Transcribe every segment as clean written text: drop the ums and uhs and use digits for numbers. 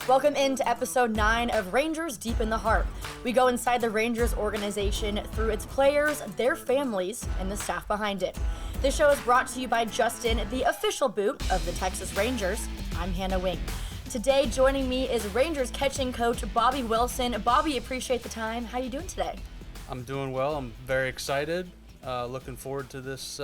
Welcome into episode 9 of Rangers Deep in the Heart. We go inside the Rangers organization through its players, their families, and the staff behind it. This show is brought to you by Justin, the official boot of the Texas Rangers. I'm Hannah Wing. Today, joining me is Rangers catching coach Bobby Wilson. Bobby, appreciate the time. How are you doing today? I'm doing well. I'm very excited. Looking forward to this,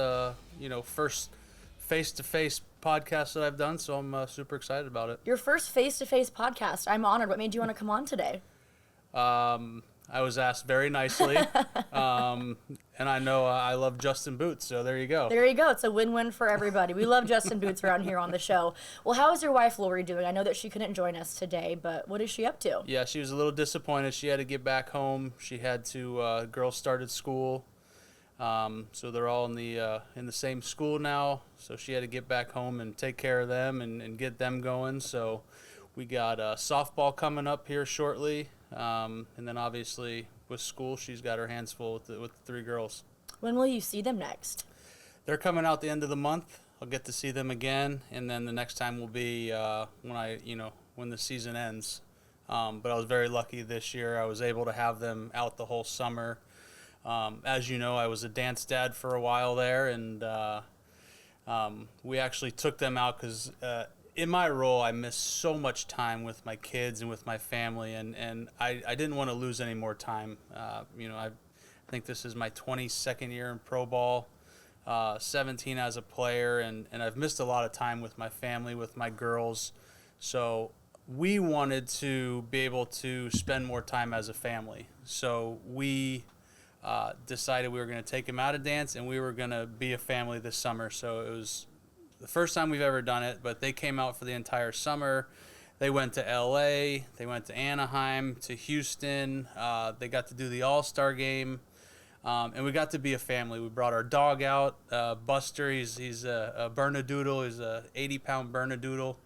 first face-to-face podcast that I've done, so I'm super excited about it. Your first face-to-face podcast. I'm honored. What made you want to come on today? I was asked very nicely, and I know I love Justin Boots, so there you go. There you go. It's a win-win for everybody. We love Justin Boots around here on the show. Well, how is your wife, Lori, doing? I know that she couldn't join us today, but what is she up to? Yeah, she was a little disappointed. She had to get back home. She had to, girls started school, so they're all in the same school now, so she had to get back home and take care of them and get them going. So we got softball coming up here shortly. And then obviously with school, she's got her hands full with the three girls. When will you see them next? They're coming out the end of the month. I'll get to see them again, and then the next time will be when the season ends. But I was very lucky this year. I was able to have them out the whole summer. As you know, I was a dance dad for a while there, and we actually took them out because in my role, I missed so much time with my kids and with my family, and I didn't want to lose any more time. I think this is my 22nd year in pro ball, 17 as a player, and I've missed a lot of time with my family, with my girls. So we wanted to be able to spend more time as a family. So we decided we were going to take them out of dance, and we were going to be a family this summer. So it was the first time we've ever done it, but they came out for the entire summer. They went to LA, they went to Anaheim, to Houston. They got to do the All-Star game, and we got to be a family. We brought our dog out, Buster. He's a Bernedoodle. He's a 80-pound Bernedoodle.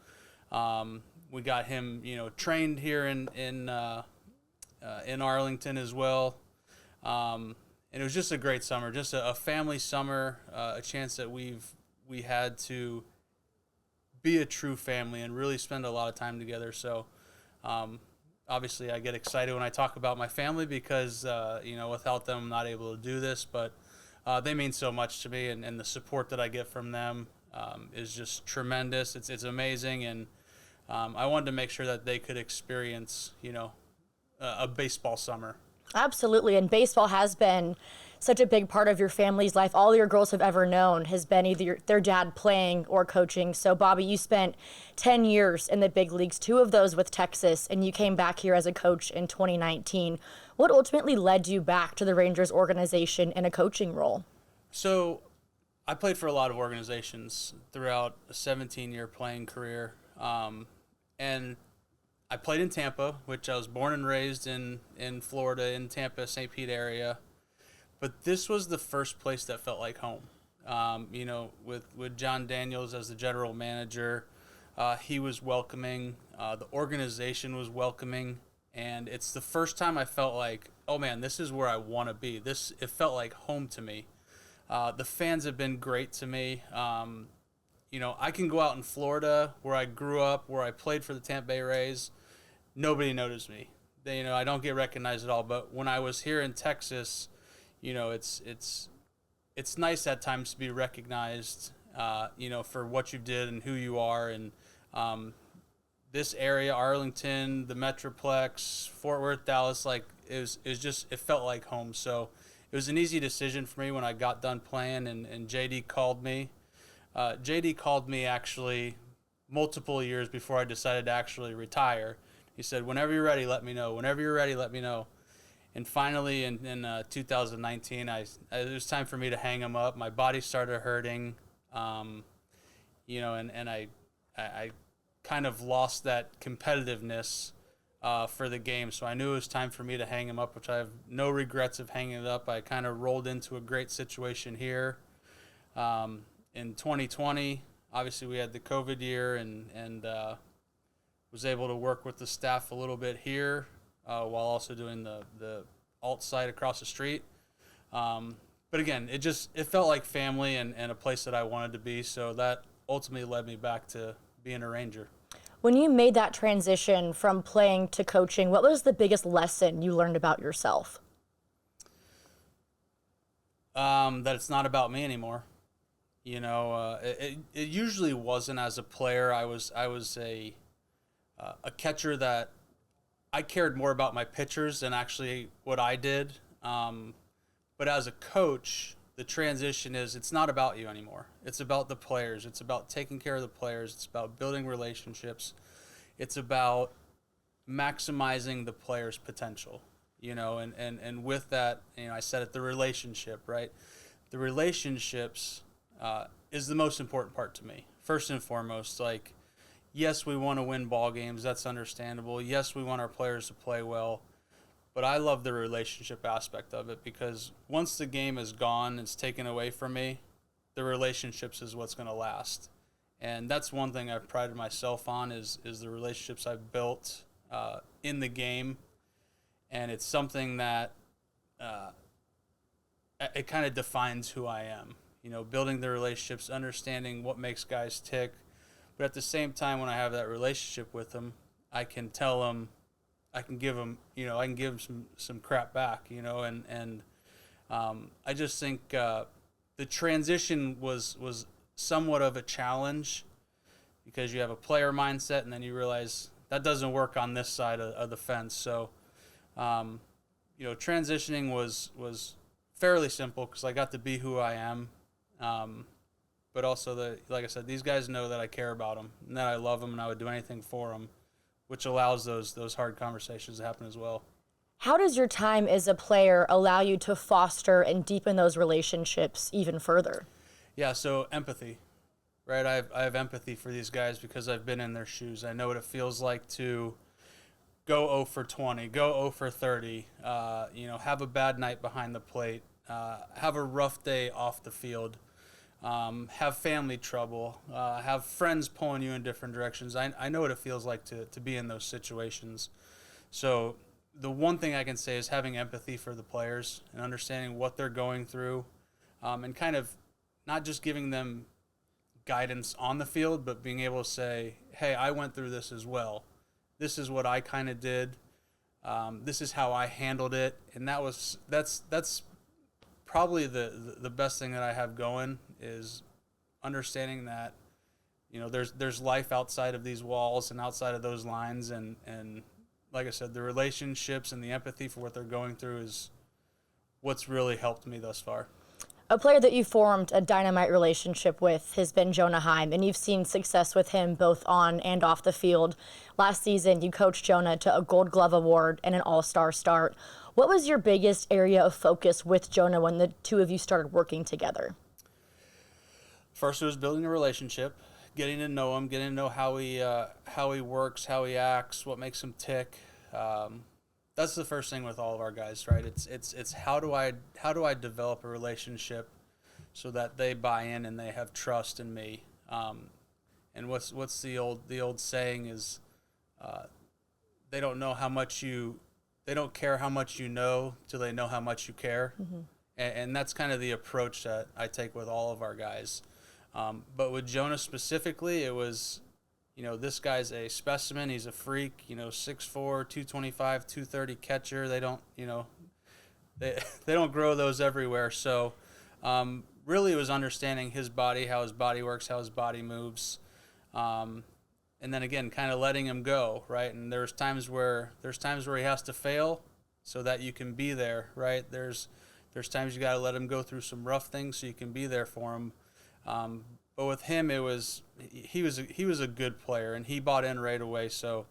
We got him, trained here in Arlington as well. And it was just a great summer, just a family summer, a chance that we had to be a true family and really spend a lot of time together. So obviously I get excited when I talk about my family because, without them, I'm not able to do this. But they mean so much to me, and the support that I get from them is just tremendous. It's amazing, and I wanted to make sure that they could experience, a baseball summer. Absolutely, and baseball has been such a big part of your family's life. All your girls have ever known has been either their dad playing or coaching. So, Bobby, you spent 10 years in the big leagues, 2 of those with Texas, and you came back here as a coach in 2019. What ultimately led you back to the Rangers organization in a coaching role? So, I played for a lot of organizations throughout a 17-year playing career, and I played in Tampa, which I was born and raised in Florida, in Tampa, St. Pete area. But this was the first place that felt like home. With John Daniels as the general manager, he was welcoming. The organization was welcoming. And it's the first time I felt like, oh, man, this is where I want to be. It felt like home to me. The fans have been great to me. I can go out in Florida where I grew up, where I played for the Tampa Bay Rays. Nobody noticed me. I don't get recognized at all. But when I was here in Texas, it's nice at times to be recognized, for what you did and who you are. And this area, Arlington, the Metroplex, Fort Worth, Dallas, it felt like home. So it was an easy decision for me when I got done playing, and JD called me. JD called me actually multiple years before I decided to actually retire. He said, whenever you're ready, let me know. Whenever you're ready, let me know. And finally, in 2019, it was time for me to hang him up. My body started hurting, and I kind of lost that competitiveness for the game. So I knew it was time for me to hang him up, which I have no regrets of hanging it up. I kind of rolled into a great situation here. In 2020, obviously we had the COVID year, and was able to work with the staff a little bit here while also doing the alt site across the street. But again, it felt like family and a place that I wanted to be. So that ultimately led me back to being a Ranger. When you made that transition from playing to coaching, what was the biggest lesson you learned about yourself? That it's not about me anymore. It usually wasn't. As a player, I was a catcher that I cared more about my pitchers than actually what I did. But as a coach, the transition is it's not about you anymore. It's about the players. It's about taking care of the players. It's about building relationships. It's about maximizing the player's potential. And with that, I said it, the relationship, right? The relationships is the most important part to me. First and foremost, like, yes, we want to win ball games. That's understandable. Yes, we want our players to play well. But I love the relationship aspect of it, because once the game is gone, it's taken away from me, the relationships is what's going to last. And that's one thing I've prided myself on is the relationships I've built in the game. And it's something that it kind of defines who I am. Building the relationships, understanding what makes guys tick. But at the same time, when I have that relationship with them, I can tell them, I can give them some crap back, and I just think the transition was somewhat of a challenge, because you have a player mindset and then you realize that doesn't work on this side of the fence. So, transitioning was fairly simple, because I got to be who I am. But also, like I said, these guys know that I care about them and that I love them and I would do anything for them, which allows those hard conversations to happen as well. How does your time as a player allow you to foster and deepen those relationships even further? Yeah, so empathy, right? I have empathy for these guys because I've been in their shoes. I know what it feels like to go 0 for 20, go 0 for 30, have a bad night behind the plate, have a rough day off the field, have family trouble, have friends pulling you in different directions. I know what it feels like to be in those situations. So the one thing I can say is having empathy for the players and understanding what they're going through, and kind of not just giving them guidance on the field, but being able to say, hey, I went through this as well. This is what I kind of did. This is how I handled it. And that's probably the best thing that I have going, is understanding that, there's life outside of these walls and outside of those lines. And like I said, the relationships and the empathy for what they're going through is what's really helped me thus far. A player that you formed a dynamite relationship with has been Jonah Heim, and you've seen success with him both on and off the field. Last season, you coached Jonah to a Gold Glove award and an All-Star start. What was your biggest area of focus with Jonah when the two of you started working together? First, it was building a relationship, getting to know him, getting to know how he works, how he acts, what makes him tick. That's the first thing with all of our guys, right? It's how do I develop a relationship so that they buy in and they have trust in me. And what's the old saying is, they don't care how much you know till they know how much you care. Mm-hmm. And that's kind of the approach that I take with all of our guys. But with Jonah specifically, it was, this guy's a specimen. He's a freak, 6'4", 225, 230 catcher. They don't, they don't grow those everywhere. So really it was understanding his body, how his body works, how his body moves. And then again, kind of letting him go, right? And there's times where he has to fail so that you can be there, right? There's times you got to let him go through some rough things so you can be there for him. But with him, he was a good player, and he bought in right away. So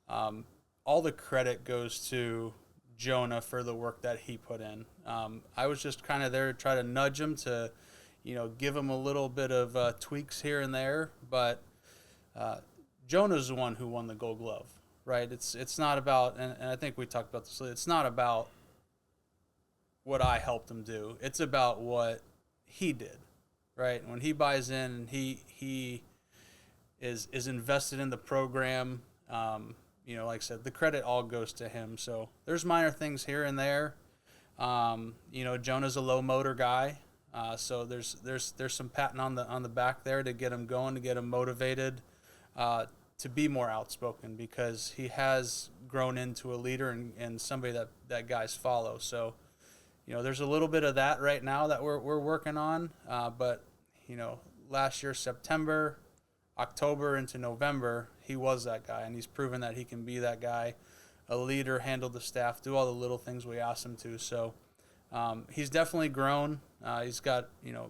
all the credit goes to Jonah for the work that he put in. I was just kind of there to try to nudge him to, give him a little bit of tweaks here and there. But Jonah's the one who won the Gold Glove, right? It's not about, and I think we talked about this. It's not about what I helped him do. It's about what he did. Right, when he buys in and he is invested in the program, like I said, the credit all goes to him. So there's minor things here and there. Jonah's a low motor guy, so there's some patting on the back there to get him going, to get him motivated, to be more outspoken, because he has grown into a leader and somebody that guys follow. So, there's a little bit of that right now that we're working on. But, last year, September, October into November, he was that guy, and he's proven that he can be that guy, a leader, handle the staff, do all the little things we asked him to. So he's definitely grown. He's got,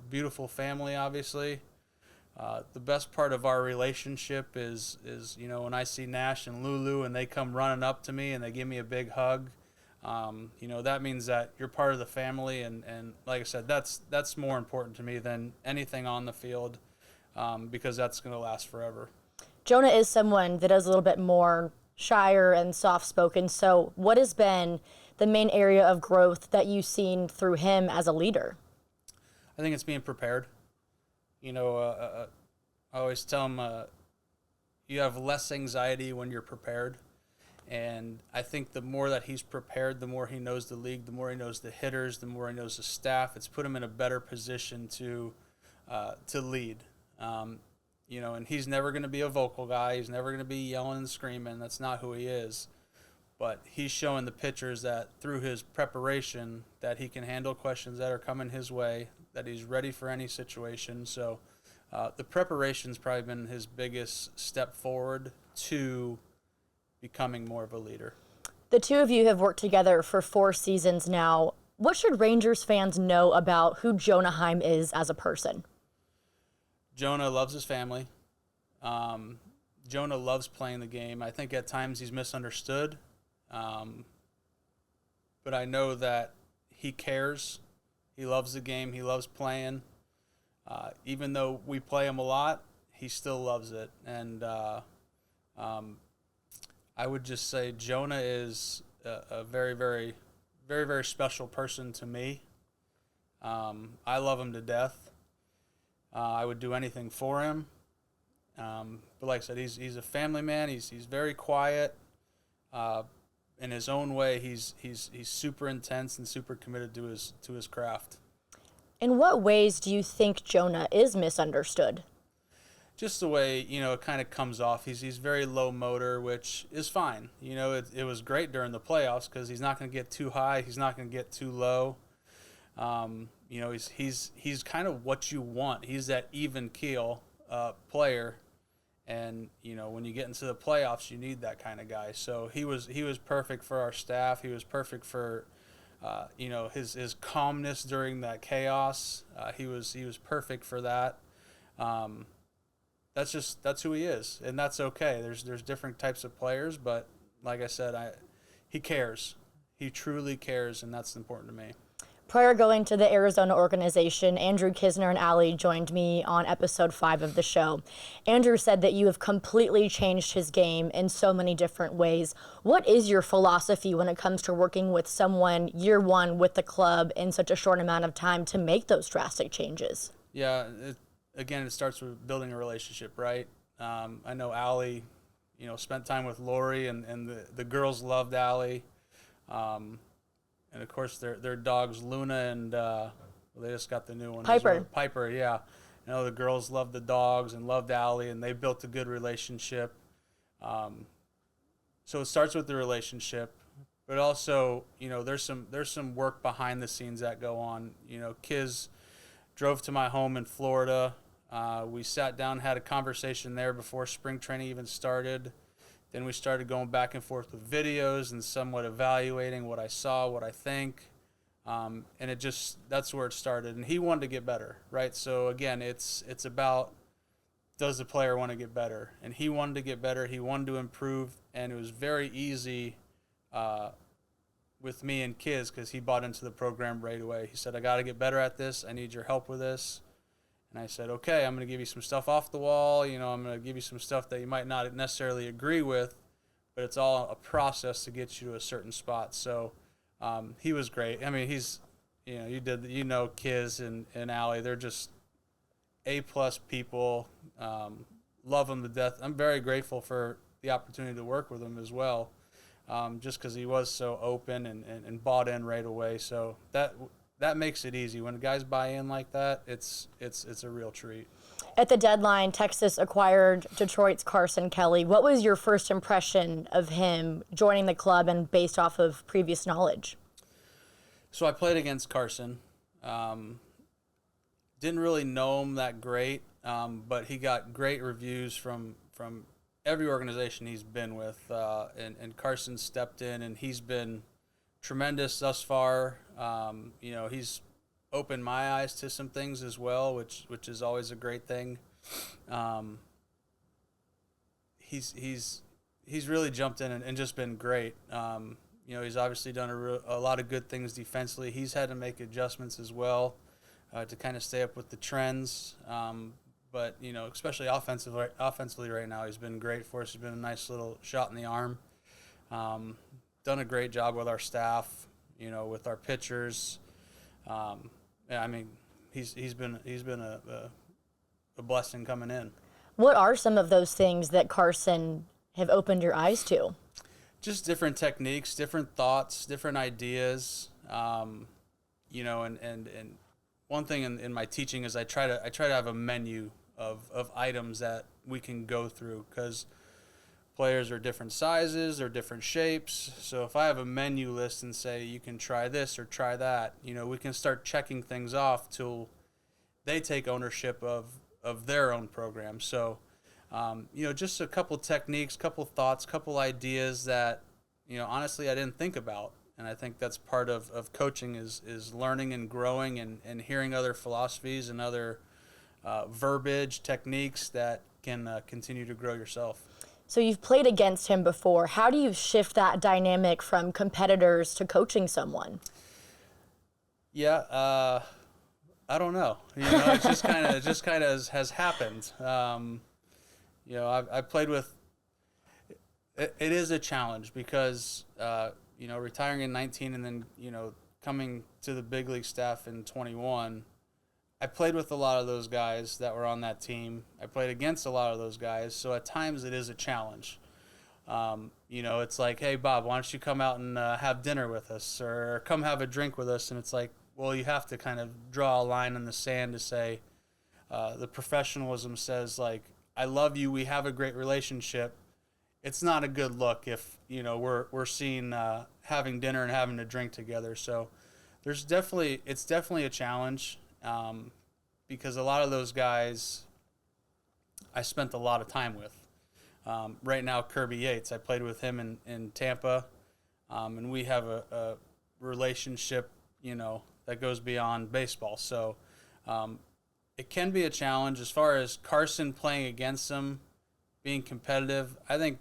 beautiful family, obviously. The best part of our relationship is when I see Nash and Lulu and they come running up to me and they give me a big hug, that means that you're part of the family. And like I said, that's more important to me than anything on the field, because that's going to last forever. Jonah is someone that is a little bit more shyer and soft-spoken. So what has been the main area of growth that you've seen through him as a leader? I think it's being prepared. I always tell him you have less anxiety when you're prepared. And I think the more that he's prepared, the more he knows the league, the more he knows the hitters, the more he knows the staff. It's put him in a better position to lead. And he's never going to be a vocal guy. He's never going to be yelling and screaming. That's not who he is. But he's showing the pitchers that through his preparation that he can handle questions that are coming his way, that he's ready for any situation. So the preparation's probably been his biggest step forward to becoming more of a leader. The two of you have worked together for 4 seasons now. What should Rangers fans know about who Jonah Heim is as a person? Jonah loves his family. Jonah loves playing the game. I think at times he's misunderstood. But I know that he cares. He loves the game. He loves playing. Even though we play him a lot, he still loves it. And I would just say Jonah is a very, very, very, very special person to me. I love him to death. I would do anything for him. But like I said, he's a family man. He's very quiet. In his own way, he's super intense and super committed to his craft. In what ways do you think Jonah is misunderstood? Just the way, it kind of comes off. He's very low motor, which is fine. It was great during the playoffs because he's not going to get too high. He's not going to get too low. He's kind of what you want. He's that even keel player. And, when you get into the playoffs, you need that kind of guy. So he was perfect for our staff. He was perfect for, his calmness during that chaos. He was perfect for that. That's who he is, and that's okay. There's different types of players, but like I said, he cares. He truly cares, and that's important to me. Prior going to the Arizona organization, Andrew Kisner and Allie joined me on episode 5 of the show. Andrew said that you have completely changed his game in so many different ways. What is your philosophy when it comes to working with someone year one with the club in such a short amount of time to make those drastic changes? Yeah, it starts with building a relationship, right? I know Allie, spent time with Lori, and the girls loved Allie. And of course, their dogs Luna and they just got the new one. Piper. Piper, yeah. The girls loved the dogs and loved Allie, and they built a good relationship. So it starts with the relationship, but also there's some work behind the scenes that go on. Kiz drove to my home in Florida. We sat down, had a conversation there before spring training even started. Then we started going back and forth with videos and somewhat evaluating what I saw, what I think. And that's where it started. And he wanted to get better, right? So again, it's about, does the player want to get better? And he wanted to get better. He wanted to improve. And it was very easy with me and Kiz because he bought into the program right away. He said, I got to get better at this. I need your help with this. And I said, okay, I'm going to give you some stuff off the wall. I'm going to give you some stuff that you might not necessarily agree with, but it's all a process to get you to a certain spot. So he was great. I mean, he's, Kiz and Allie, they're just A-plus people. Love them to death. I'm very grateful for the opportunity to work with him as well, just because he was so open and bought in right away. So that makes it easy. When guys buy in like that, it's a real treat. At the deadline, Texas acquired Detroit's Carson Kelly. What was your first impression of him joining the club and based off of previous knowledge? So I played against Carson. Didn't really know him that great, but he got great reviews from every organization he's been with, and Carson stepped in, and he's been tremendous thus far. He's opened my eyes to some things as well, which is always a great thing. He's really jumped in and just been great. He's obviously done a lot of good things defensively. He's had to make adjustments as well to kind of stay up with the trends. But especially offensively right now, he's been great for us. He's been a nice little shot in the arm. Done a great job with our staff, with our pitchers. He's been a blessing coming in. What are some of those things that Carson have opened your eyes to? Just different techniques, different thoughts, different ideas. And one thing in my teaching is I try to have a menu of items that we can go through, because players are different sizes or different shapes. So if I have a menu list and say you can try this or try that, we can start checking things off till they take ownership of their own program. So just a couple techniques, couple thoughts, couple ideas that honestly I didn't think about. And I think that's part of coaching is learning and growing and hearing other philosophies and other verbiage, techniques that can continue to grow yourself. So you've played against him before. How do you shift that dynamic from competitors to coaching someone? Yeah, I don't know. It just kind of has happened. I've played with. It is a challenge because retiring in 19 and then coming to the big league staff in 21. I played with a lot of those guys that were on that team. I played against a lot of those guys, so at times it is a challenge. It's like, hey, Bob, why don't you come out and have dinner with us, or come have a drink with us? And it's like, well, you have to kind of draw a line in the sand to say, the professionalism says, like, I love you, we have a great relationship. It's not a good look if we're seen having dinner and having a drink together. So it's definitely a challenge. Because a lot of those guys I spent a lot of time with. Right now, Kirby Yates, I played with him in Tampa, and we have a relationship, that goes beyond baseball. So it can be a challenge. As far as Carson playing against him, being competitive, I think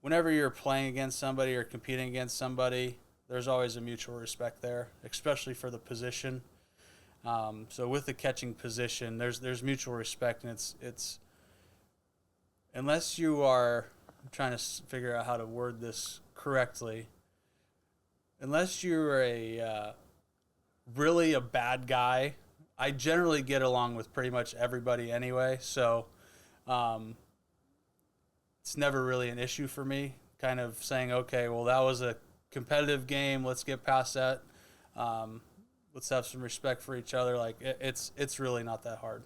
whenever you're playing against somebody or competing against somebody, there's always a mutual respect there, especially for the position. So with the catching position, there's mutual respect, and it's unless you are, I'm trying to figure out how to word this correctly, unless you're really a bad guy, I generally get along with pretty much everybody anyway. So it's never really an issue for me. Kind of saying, okay, well, that was a competitive game. Let's get past that. Let's have some respect for each other. Like it's really not that hard.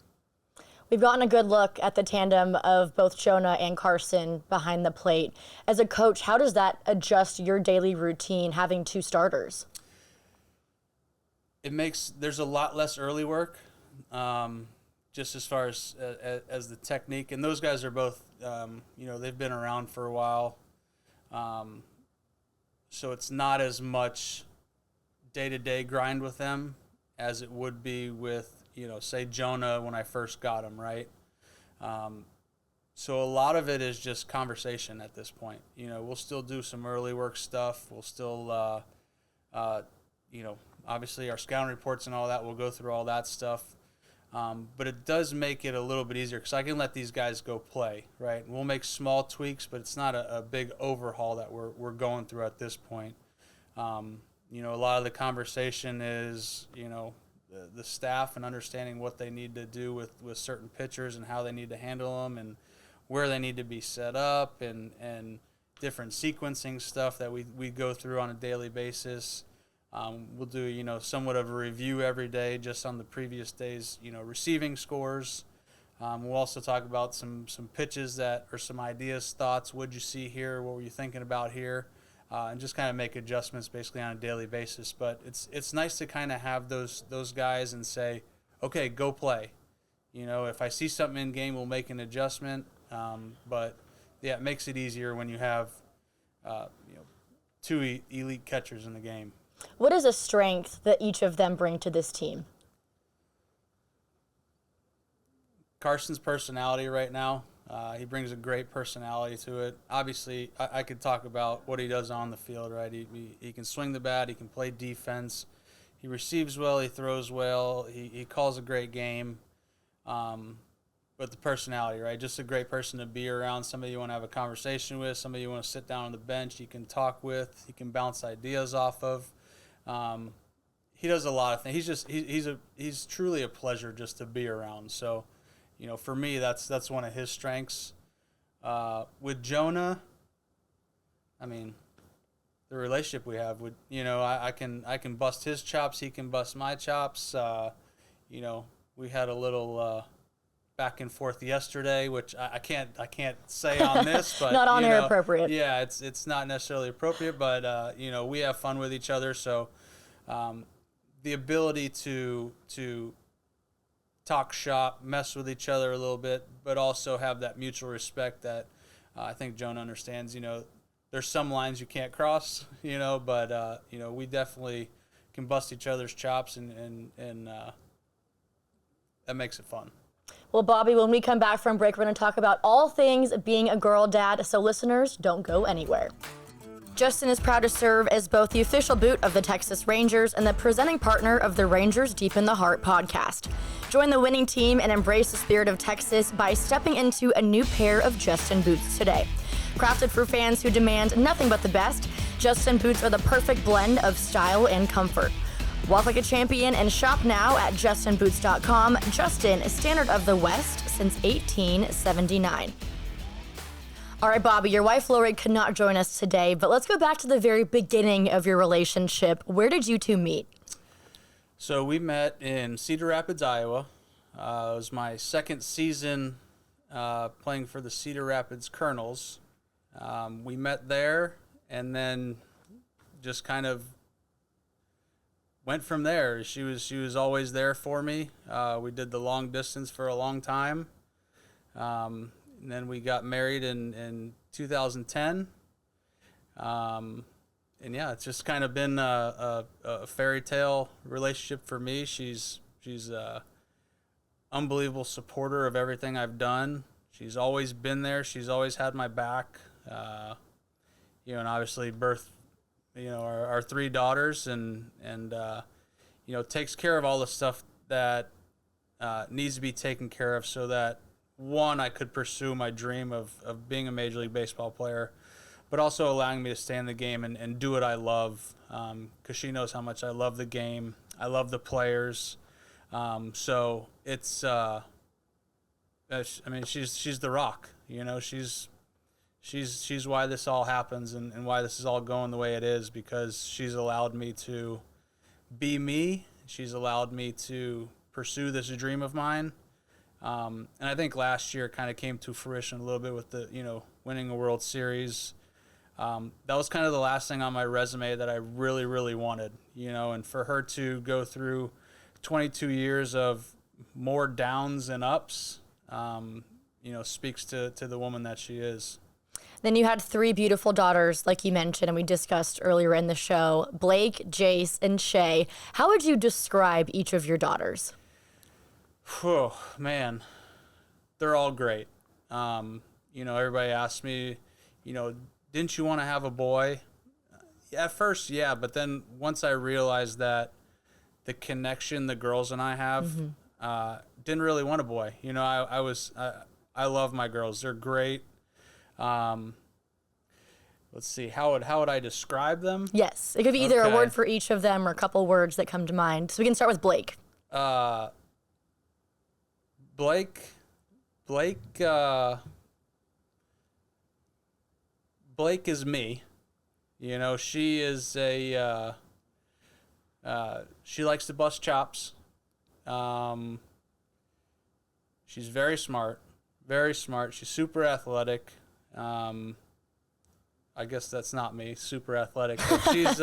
We've gotten a good look at the tandem of both Jonah and Carson behind the plate. As a coach, how does that adjust your daily routine having two starters? There's a lot less early work, just as far as the technique. And those guys are both, they've been around for a while. So it's not as much day-to-day grind with them as it would be with, say Jonah when I first got him, right? So a lot of it is just conversation at this point. We'll still do some early work stuff. We'll still, obviously our scouting reports and all that, we'll go through all that stuff. But it does make it a little bit easier because I can let these guys go play, right? We'll make small tweaks, but it's not a big overhaul that we're going through at this point. A lot of the conversation is, the staff and understanding what they need to do with certain pitchers and how they need to handle them and where they need to be set up and different sequencing stuff that we go through on a daily basis. We'll do, somewhat of a review every day just on the previous day's, receiving scores. We'll also talk about some pitches that or some ideas, thoughts. What'd you see here? What were you thinking about here? And just kind of make adjustments basically on a daily basis. But it's nice to kind of have those guys and say, okay, go play. If I see something in game, we'll make an adjustment. But yeah, it makes it easier when you have two elite catchers in the game. What is a strength that each of them bring to this team? Carson's personality right now. He brings a great personality to it. Obviously, I could talk about what he does on the field, right? He can swing the bat. He can play defense. He receives well. He throws well. He calls a great game. But the personality, right? Just a great person to be around. Somebody you want to have a conversation with. Somebody you want to sit down on the bench. You can talk with. You can bounce ideas off of. He does a lot of things. He's truly a pleasure just to be around. So, for me, that's one of his strengths. With Jonah, I mean, the relationship we have with, I can bust his chops, he can bust my chops. We had a little back and forth yesterday, which I can't say on this, but not on air appropriate. Yeah, it's not necessarily appropriate, but we have fun with each other. So the ability to talk shop, mess with each other a little bit, but also have that mutual respect that I think Jonah understands. There's some lines you can't cross, but we definitely can bust each other's chops, and that makes it fun. Well, Bobby, when we come back from break, we're going to talk about all things being a girl dad, so listeners, don't go anywhere. Justin is proud to serve as both the official boot of the Texas Rangers and the presenting partner of the Rangers Deep in the Heart podcast. Join the winning team and embrace the spirit of Texas by stepping into a new pair of Justin boots today. Crafted for fans who demand nothing but the best, Justin boots are the perfect blend of style and comfort. Walk like a champion and shop now at justinboots.com. Justin, standard of the West since 1879. All right, Bobby, your wife Lori could not join us today, but let's go back to the very beginning of your relationship. Where did you two meet? So we met in Cedar Rapids, Iowa. It was my second season playing for the Cedar Rapids Colonels. We met there and then just kind of went from there. She was always there for me. We did the long distance for a long time. And then we got married in 2010. And yeah, it's just kind of been a fairy tale relationship for me. She's a unbelievable supporter of everything I've done. She's always been there. She's always had my back. And obviously birthed, our three daughters and takes care of all the stuff that needs to be taken care of so that, one, I could pursue my dream of being a Major League Baseball player, but also allowing me to stay in the game and do what I love, because she knows how much I love the game. I love the players. So it's, she's the rock. She's why this all happens and why this is all going the way it is, because she's allowed me to be me. She's allowed me to pursue this dream of mine. And I think last year kind of came to fruition a little bit with the, winning a World Series. That was kind of the last thing on my resume that I really, really wanted, and for her to go through 22 years of more downs and ups, speaks to the woman that she is. Then you had three beautiful daughters, like you mentioned, and we discussed earlier in the show, Blake, Jace, and Shay. How would you describe each of your daughters? Whew, man, they're all great. Everybody asks me, didn't you want to have a boy? At first, yeah, but then once I realized that the connection the girls and I have, didn't really want a boy. I love my girls. They're great. Let's see, how would I describe them? Yes, it could be either a word for each of them or a couple words that come to mind. So we can start with Blake. Blake is me. She is she likes to bust chops. She's very smart, very smart. She's super athletic. I guess that's not me, super athletic. But she's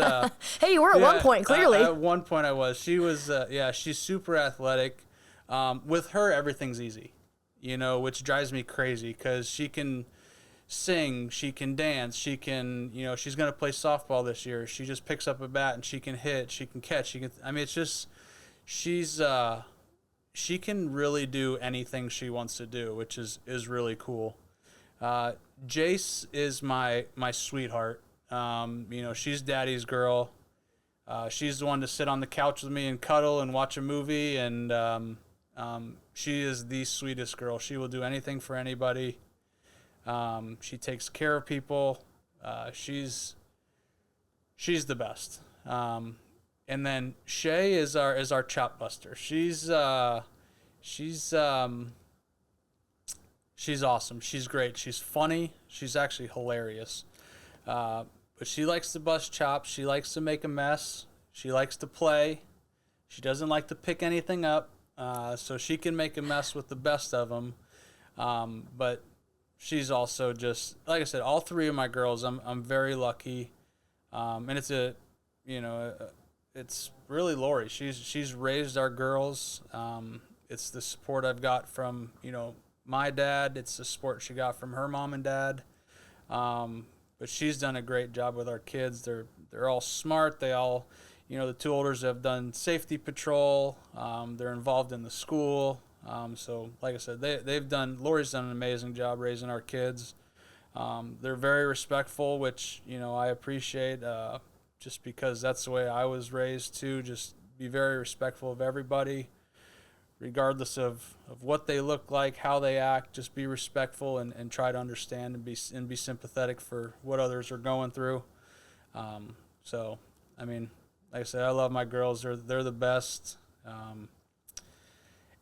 Hey, you were at one point, clearly. At one point I was. She was she's super athletic. With her, everything's easy, which drives me crazy because she can sing, she can dance, she can, she's going to play softball this year. She just picks up a bat and she can hit, she can catch, it's just, she can really do anything she wants to do, which is really cool. Jace is my sweetheart. She's daddy's girl. She's the one to sit on the couch with me and cuddle and watch a movie, and she is the sweetest girl. She will do anything for anybody. She takes care of people. She's the best. And then Shay is our chop buster. She's awesome. She's great. She's funny. She's actually hilarious. But she likes to bust chops. She likes to make a mess. She likes to play. She doesn't like to pick anything up. So she can make a mess with the best of them. But she's also just, like I said, all three of my girls, I'm very lucky. And it's really Lori. She's raised our girls. It's the support I've got from, my dad. It's the support she got from her mom and dad. But she's done a great job with our kids. They're all smart. They all, the two olders have done safety patrol. They're involved in the school. So like I said, Lori's done an amazing job raising our kids. They're very respectful, which, I appreciate, just because that's the way I was raised too. Just be very respectful of everybody, regardless of what they look like, how they act. Just be respectful and try to understand and be sympathetic for what others are going through. So, like I said, I love my girls. They're the best.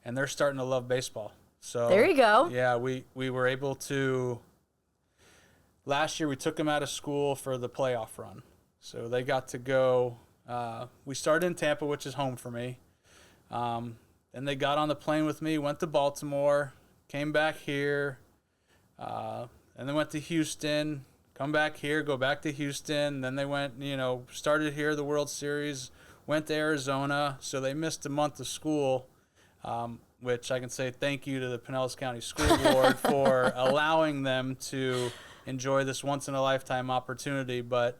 And they're starting to love baseball. So there you go. Yeah, we were able to. Last year we took them out of school for the playoff run, so they got to go. We started in Tampa, which is home for me. Then they got on the plane with me, went to Baltimore, came back here, and then went to Houston. Come back here, go back to Houston. Then they went, started here, the World Series, went to Arizona. So they missed a month of school. Which I can say thank you to the Pinellas County School Board for allowing them to enjoy this once-in-a-lifetime opportunity. But,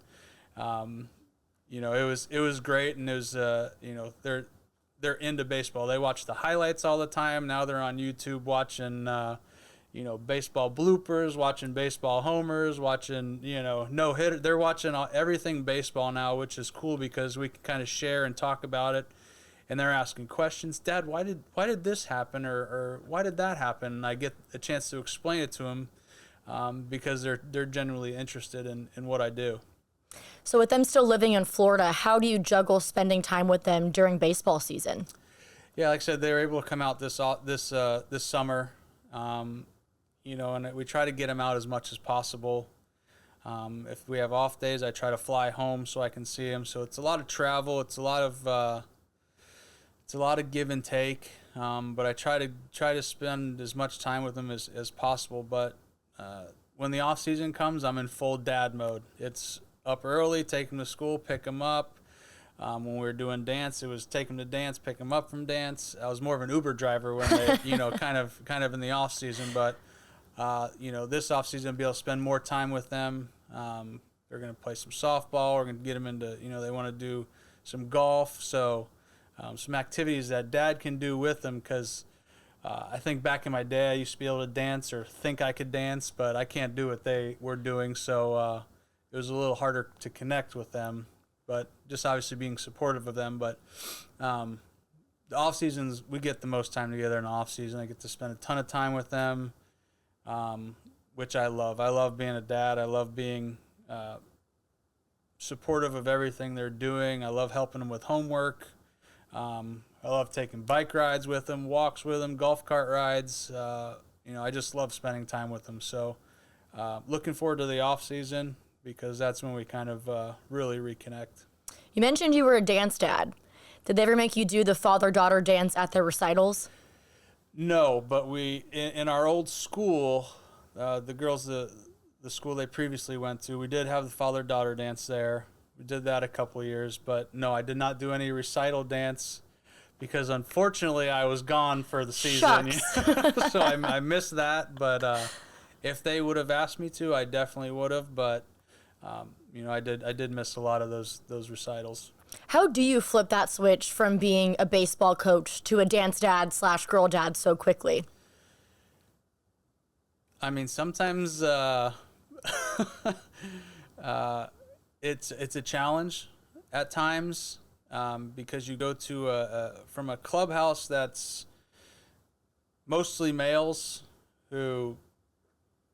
it was great, and it was, they're into baseball. They watch the highlights all the time. Now they're on YouTube watching, baseball bloopers, watching baseball homers, watching, no-hitter. They're watching everything baseball now, which is cool because we can kind of share and talk about it. And they're asking questions. Dad, why did this happen, or why did that happen? And I get a chance to explain it to them because they're genuinely interested in what I do. So with them still living in Florida, how do you juggle spending time with them during baseball season? Yeah, like I said, they were able to come out this summer, and we try to get them out as much as possible. If we have off days, I try to fly home so I can see them. So it's a lot of travel. It's a lot of give and take, but I try to spend as much time with them as possible. But when the off season comes, I'm in full dad mode. It's up early, take them to school, pick them up. When we were doing dance, it was take them to dance, pick them up from dance. I was more of an Uber driver when they, kind of in the off season. But this off season, I'll be able to spend more time with them. They're going to play some softball. We're going to get them into, they want to do some golf. So. Some activities that Dad can do with them, because I think back in my day I used to be able to dance or think I could dance, but I can't do what they were doing, so it was a little harder to connect with them, but just obviously being supportive of them. But the off seasons, we get the most time together in the off season. I get to spend a ton of time with them, which I love. I love being a dad. I love being supportive of everything they're doing. I love helping them with homework. I love taking bike rides with them, walks with them, golf cart rides. I just love spending time with them. So looking forward to the off season because that's when we kind of really reconnect. You mentioned you were a dance dad. Did they ever make you do the father-daughter dance at their recitals? No, but we in our old school, the girls the school they previously went to, we did have the father-daughter dance there. We did that a couple of years, but no, I did not do any recital dance because unfortunately I was gone for the season. Shucks. So I missed that, but if they would have asked me to, I definitely would have, but I did miss a lot of those recitals. How do you flip that switch from being a baseball coach to a dance dad / girl dad so quickly? I mean, sometimes it's a challenge at times because you go to from a clubhouse that's mostly males who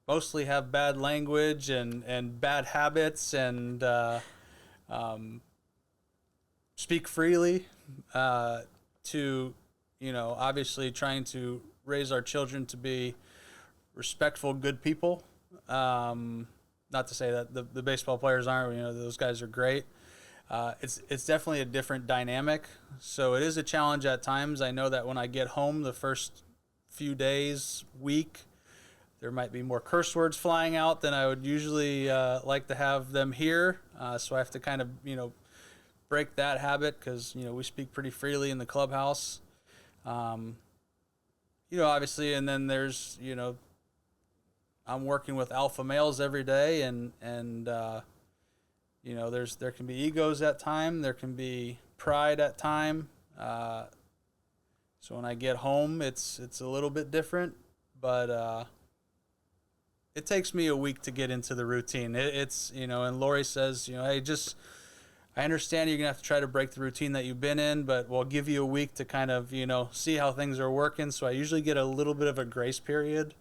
mostly have bad language and bad habits and speak freely to, obviously trying to raise our children to be respectful, good people. Not to say that the baseball players aren't, those guys are great. It's definitely a different dynamic. So it is a challenge at times. I know that when I get home the first few days, week, there might be more curse words flying out than I would usually like to have them hear. So I have to kind of, break that habit because, we speak pretty freely in the clubhouse. Obviously, and then there's, I'm working with alpha males every day, and there can be egos at time, there can be pride at time. So when I get home, it's a little bit different, but it takes me a week to get into the routine. It's and Lori says, hey, I understand you're gonna have to try to break the routine that you've been in, but we'll give you a week to kind of see how things are working. So I usually get a little bit of a grace period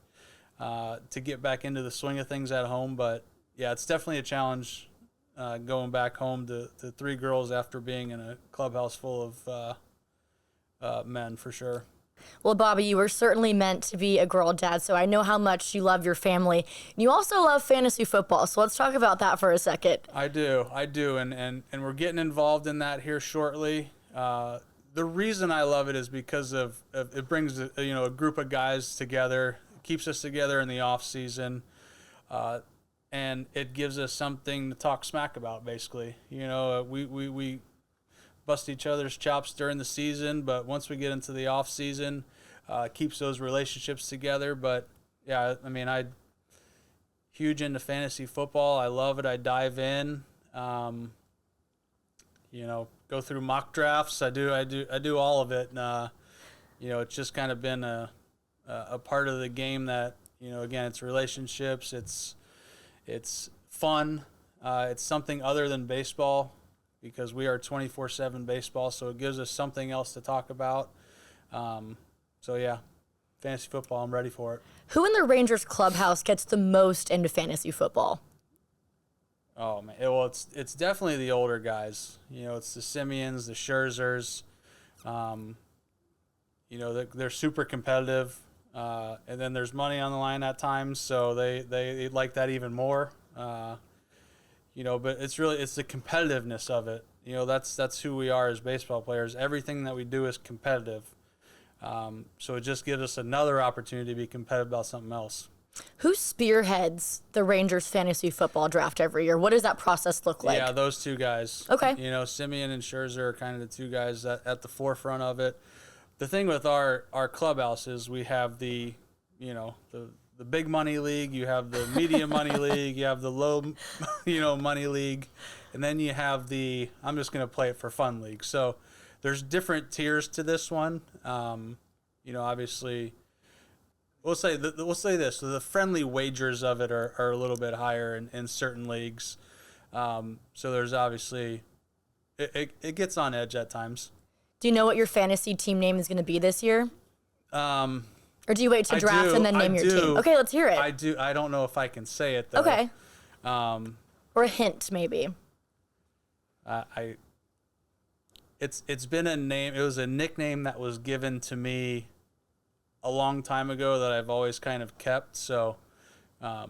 to get back into the swing of things at home. But yeah, it's definitely a challenge going back home to 3 girls after being in a clubhouse full of men, for sure. Well, Bobby, you were certainly meant to be a girl dad, so I know how much you love your family. You also love fantasy football, so let's talk about that for a second. I do, and we're getting involved in that here shortly. The reason I love it is because of it brings a group of guys together, keeps us together in the off season, and it gives us something to talk smack about. Basically, we bust each other's chops during the season, but once we get into the off season, keeps those relationships together. But yeah, I mean, I'm huge into fantasy football. I love it. I dive in. Go through mock drafts. I do all of it. And, it's just kind of been a part of the game that, again, it's relationships. It's fun. It's something other than baseball, because we are 24/7 baseball, so it gives us something else to talk about. So yeah, fantasy football, I'm ready for it. Who in the Rangers clubhouse gets the most into fantasy football? Oh man, it's definitely the older guys. It's the Simeons, the Scherzers. They're super competitive, and then there's money on the line at times, so they like that even more. But it's the competitiveness of it. That's who we are as baseball players. Everything that we do is competitive. So it just gives us another opportunity to be competitive about something else. Who spearheads the Rangers fantasy football draft every year? What does that process look like? Yeah, those 2 guys. Okay. Simeon and Scherzer are kind of the 2 guys at the forefront of it. The thing with our clubhouse is we have the big money league, you have the medium money league, you have the low, money league, and then you have the I'm just going to play it for fun league. So there's different tiers to this one. Obviously, we'll say this: so the friendly wagers of it are a little bit higher in certain leagues. So there's obviously it gets on edge at times. Do you know what your fantasy team name is going to be this year? Or do you wait to draft and then name your team? Okay, let's hear it. I do. I don't know if I can say it though. Okay. Or a hint, maybe. It's been a name. It was a nickname that was given to me a long time ago that I've always kind of kept. So, I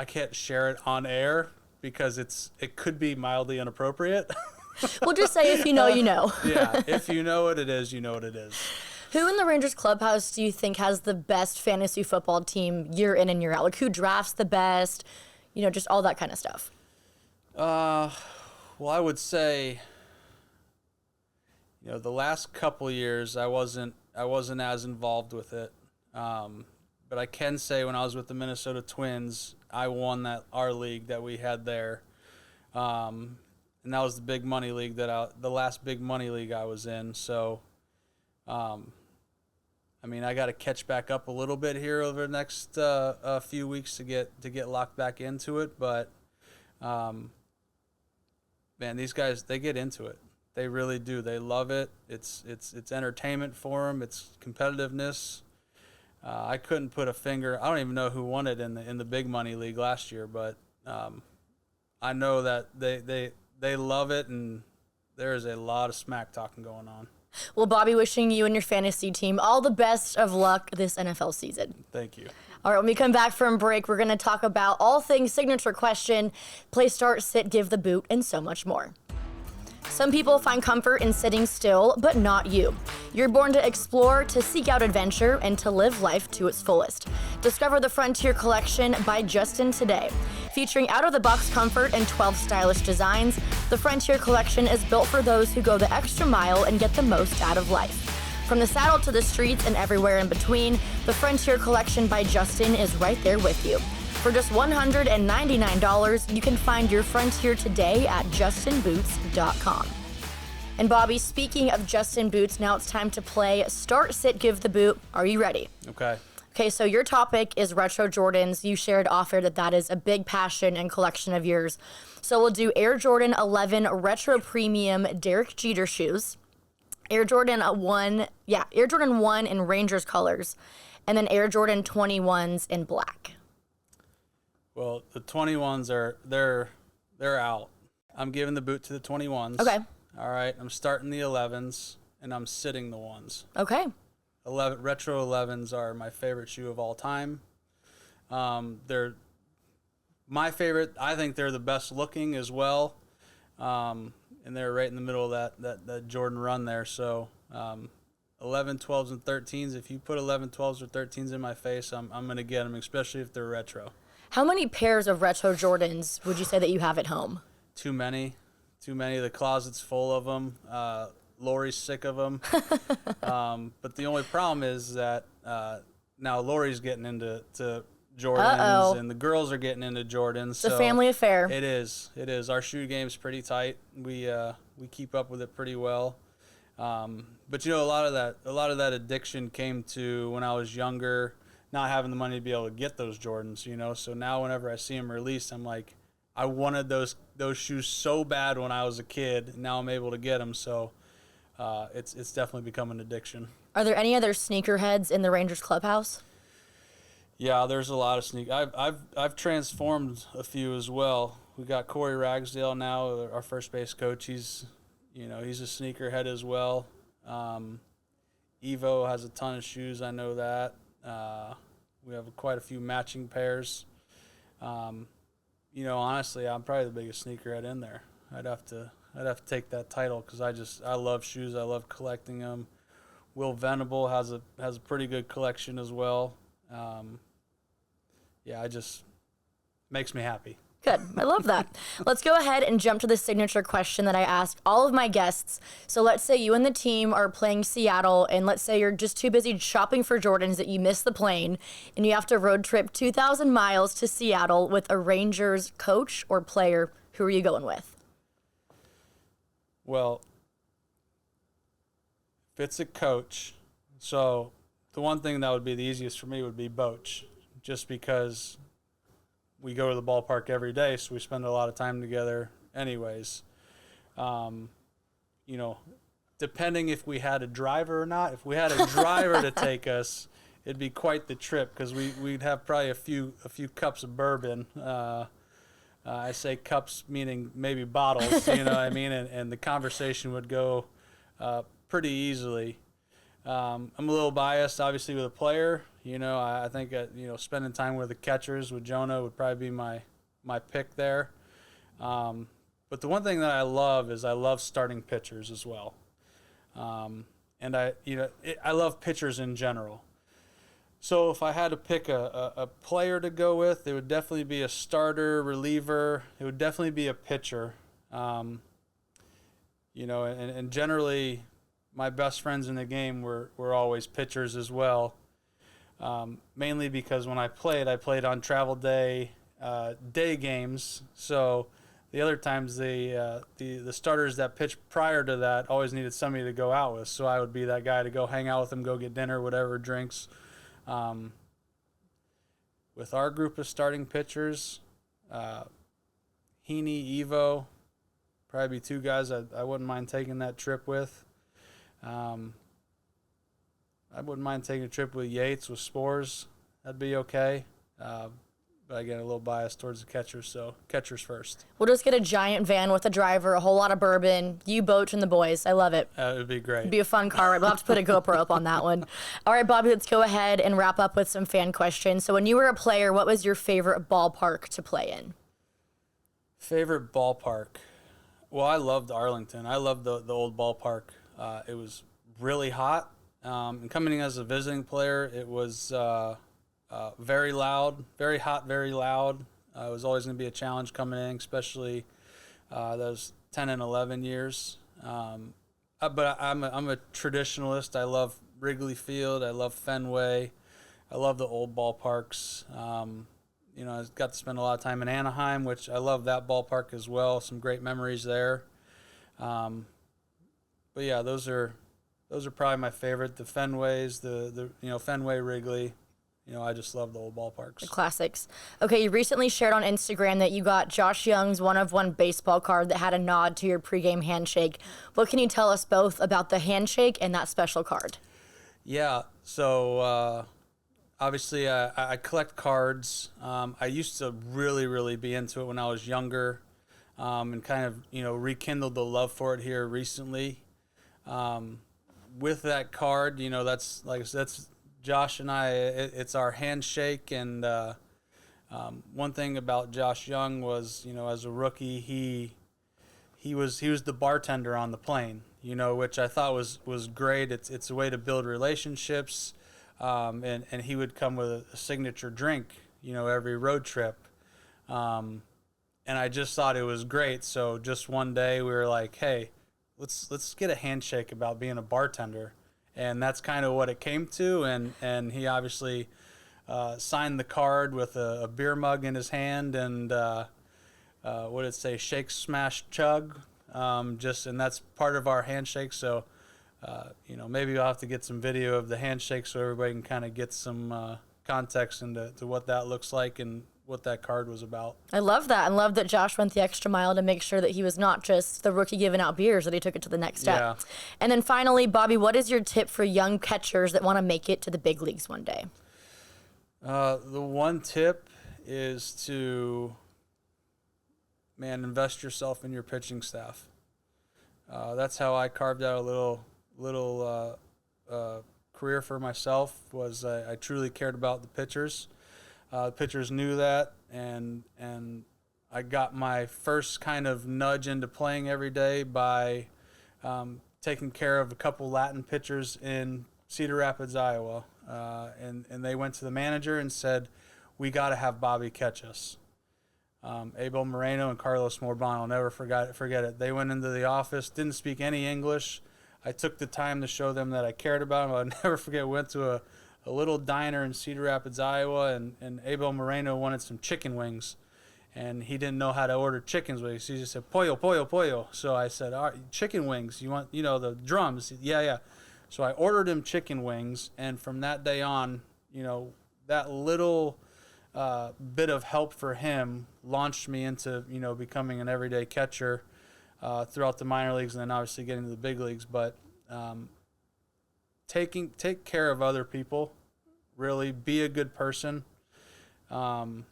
can't share it on air because it could be mildly inappropriate. We'll just say if you know, you know. Yeah, if you know what it is, you know what it is. Who in the Rangers clubhouse do you think has the best fantasy football team year in and year out? Like, who drafts the best? Just all that kind of stuff. Well, I would say, the last couple years I wasn't as involved with it. But I can say when I was with the Minnesota Twins, I won our league that we had there. And that was the big money league the last big money league I was in. So, I got to catch back up a little bit here over the next few weeks to get locked back into it. But, man, these guys, they get into it. They really do. They love it. It's entertainment for them. It's competitiveness. I couldn't put a finger. I don't even know who won it in the big money league last year, but I know that they love it, and there is a lot of smack talking going on. Well, Bobby, wishing you and your fantasy team all the best of luck this NFL season. Thank you. All right, when we come back from break, we're going to talk about all things signature question, play, start, sit, give the boot, and so much more. Some people find comfort in sitting still, but not you. You're born to explore, to seek out adventure, and to live life to its fullest. Discover the Frontier Collection by Justin today. Featuring out-of-the-box comfort and 12 stylish designs, the Frontier Collection is built for those who go the extra mile and get the most out of life. From the saddle to the streets and everywhere in between, the Frontier Collection by Justin is right there with you. For just $199, you can find your Frontier today at justinboots.com. And Bobby, speaking of Justin Boots, now it's time to play Start, Sit, Give the Boot. Are you ready? Okay. Okay, so your topic is retro Jordans. You shared off air that is a big passion and collection of yours. So we'll do Air Jordan 11 Retro Premium Derek Jeter shoes, Air Jordan 1 in Rangers colors, and then Air Jordan 21s in black. Well, the 21s they're out. I'm giving the boot to the 21s. Okay. All right. I'm starting the 11s, and I'm sitting the ones. Okay. Retro 11s are my favorite shoe of all time. They're my favorite. I think they're the best looking as well. And they're right in the middle of that Jordan run there. So 11, 12s, and 13s. If you put 11, 12s, or 13s in my face, I'm going to get them, especially if they're retro. How many pairs of retro Jordans would you say that you have at home? Too many. The closet's full of them. Lori's sick of them. But the only problem is that now Lori's getting into Jordans, and the girls are getting into Jordans. It's a family affair. It is. Our shoe game's pretty tight. We keep up with it pretty well. But a lot of that addiction came to when I was younger, not having the money to be able to get those Jordans. So now whenever I see them released, I'm like, I wanted those shoes so bad when I was a kid. Now I'm able to get them. So it's definitely become an addiction. Are there any other sneakerheads in the Rangers clubhouse? Yeah, there's a lot of I've transformed a few as well. We got Corey Ragsdale now, our first base coach. He's a sneakerhead as well. Evo has a ton of shoes. I know that. We have quite a few matching pairs. Honestly, I'm probably the biggest sneakerhead in there. I'd have to take that title because I love shoes. I love collecting them. Will Venable has a pretty good collection as well. It just makes me happy. Good. I love that. Let's go ahead and jump to the signature question that I asked all of my guests. So let's say you and the team are playing Seattle, and let's say you're just too busy shopping for Jordans that you missed the plane, and you have to road trip 2,000 miles to Seattle with a Rangers coach or player. Who are you going with? Well, if it's a coach, so the one thing that would be the easiest for me would be Boch, just because we go to the ballpark every day, so we spend a lot of time together anyways. Depending if we had a driver or not, if we had a driver to take us, it'd be quite the trip because we'd have probably a few cups of bourbon. I say cups meaning maybe bottles, you know what I mean? And the conversation would go pretty easily. I'm a little biased, obviously, with a player. I think spending time with the catchers with Jonah would probably be my pick there. But the one thing that I love is I love starting pitchers as well. and I love pitchers in general. So if I had to pick a player to go with, it would definitely be a starter, reliever. It would definitely be a pitcher. And generally, my best friends in the game were always pitchers as well. Mainly because when I played on travel day games. So the other times the starters that pitched prior to that always needed somebody to go out with. So I would be that guy to go hang out with them, go get dinner, whatever, drinks. With our group of starting pitchers, Heaney, Evo, probably be two guys I wouldn't mind taking that trip with. I wouldn't mind taking a trip with Yates, with Spores. That'd be okay. But again, a little biased towards the catchers, so catchers first. We'll just get a giant van with a driver, a whole lot of bourbon, you, Boach, and the boys. I love it. It would be great. It'd be a fun car ride. We'll have to put a GoPro up on that one. All right, Bobby, let's go ahead and wrap up with some fan questions. So when you were a player, what was your favorite ballpark to play in? Favorite ballpark? Well, I loved Arlington. I loved the old ballpark. It was really hot. And coming in as a visiting player, it was very loud, very hot, very loud. It was always going to be a challenge coming in, especially those 10 and 11 years. But I'm a traditionalist. I love Wrigley Field. I love Fenway. I love the old ballparks. I got to spend a lot of time in Anaheim, which I love that ballpark as well. Some great memories there. But yeah, those are probably my favorite. The Fenways, the Fenway, Wrigley. I just love the old ballparks. The classics. Okay, you recently shared on Instagram that you got Josh Young's one-of-one baseball card that had a nod to your pregame handshake. What can you tell us both about the handshake and that special card? Yeah, so obviously I collect cards. I used to really, really be into it when I was younger, and kind of, rekindled the love for it here recently. With that card, that's Josh and I, it's our handshake. And one thing about Josh Young was, as a rookie, he was the bartender on the plane, which I thought was great. It's a way to build relationships, and he would come with a signature drink, every road trip, and I just thought it was great. So just one day we were like, hey, let's get a handshake about being a bartender. And that's kind of what it came to, and he obviously signed the card with a beer mug in his hand, and what did it say? Shake, smash, chug. And that's part of our handshake. So, maybe we'll have to get some video of the handshake so everybody can kind of get some context into what that looks like and what that card was about. I love that. I love that Josh went the extra mile to make sure that he was not just the rookie giving out beers, that he took it to the next step. Yeah. And then finally, Bobby, what is your tip for young catchers that want to make it to the big leagues one day? The one tip is to, invest yourself in your pitching staff. That's how I carved out a little career for myself. Was I truly cared about the pitchers. The pitchers knew that, and I got my first kind of nudge into playing every day by taking care of a couple Latin pitchers in Cedar Rapids, Iowa. And they went to the manager and said, we got to have Bobby catch us. Abel Moreno and Carlos Morban, I'll never forget it. They went into the office, didn't speak any English. I took the time to show them that I cared about them. I'll never forget, went to a little diner in Cedar Rapids, Iowa, and Abel Moreno wanted some chicken wings. And he didn't know how to order chicken wings. He just said, pollo, pollo, pollo. So I said, all right, chicken wings, you want, the drums? Yeah. So I ordered him chicken wings, and from that day on, that little bit of help for him launched me into, becoming an everyday catcher throughout the minor leagues, and then obviously getting to the big leagues. But take care of other people, really be a good person. That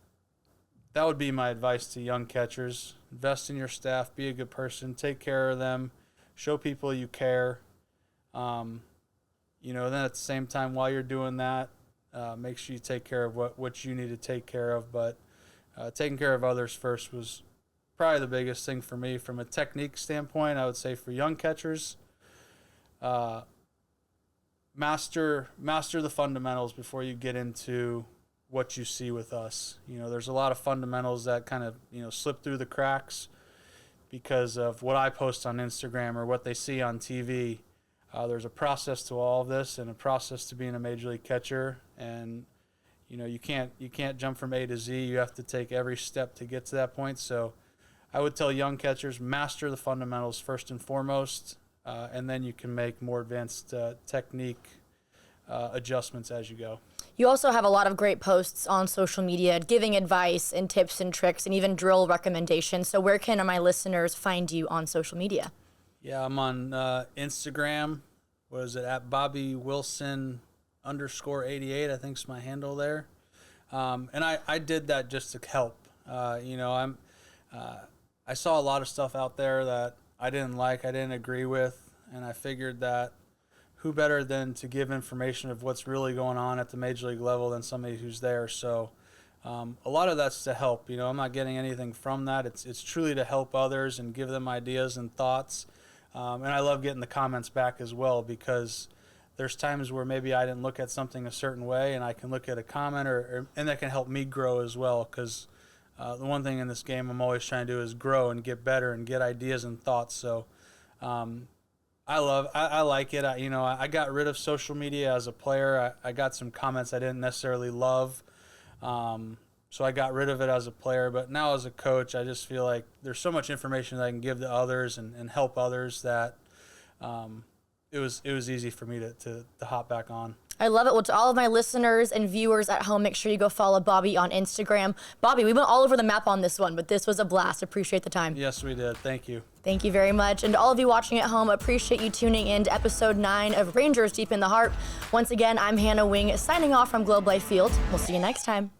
would be my advice to young catchers. Invest in your staff, be a good person, take care of them, show people you care. Then at the same time, while you're doing that, make sure you take care of what you need to take care of. But taking care of others first was probably the biggest thing for me from a technique standpoint. I would say for young catchers, master the fundamentals before you get into what you see with us. There's a lot of fundamentals that kind of, slip through the cracks because of what I post on Instagram or what they see on TV. There's a process to all of this and a process to being a major league catcher. And, you can't jump from A to Z. You have to take every step to get to that point. So I would tell young catchers, master the fundamentals first and foremost, and then you can make more advanced technique adjustments as you go. You also have a lot of great posts on social media giving advice and tips and tricks and even drill recommendations. So where can my listeners find you on social media? Yeah, I'm on Instagram. What is it? At Bobby Wilson _88, I think is my handle there. And I did that just to help. I saw a lot of stuff out there that I didn't like, I didn't agree with, and I figured that who better than to give information of what's really going on at the major league level than somebody who's there. So a lot of that's to help. I'm not getting anything from that. It's truly to help others and give them ideas and thoughts. And I love getting the comments back as well, because there's times where maybe I didn't look at something a certain way, and I can look at a comment and that can help me grow as well, because the one thing in this game I'm always trying to do is grow and get better and get ideas and thoughts. So I like it. I got rid of social media as a player. I got some comments I didn't necessarily love. So I got rid of it as a player. But now as a coach, I just feel like there's so much information that I can give to others and help others that it was easy for me to hop back on. I love it. Well, to all of my listeners and viewers at home, make sure you go follow Bobby on Instagram. Bobby, we went all over the map on this one, but this was a blast. Appreciate the time. Yes, we did. Thank you. Thank you very much. And to all of you watching at home, appreciate you tuning in to episode 9 of Rangers Deep in the Heart. Once again, I'm Hannah Wing signing off from Globe Life Field. We'll see you next time.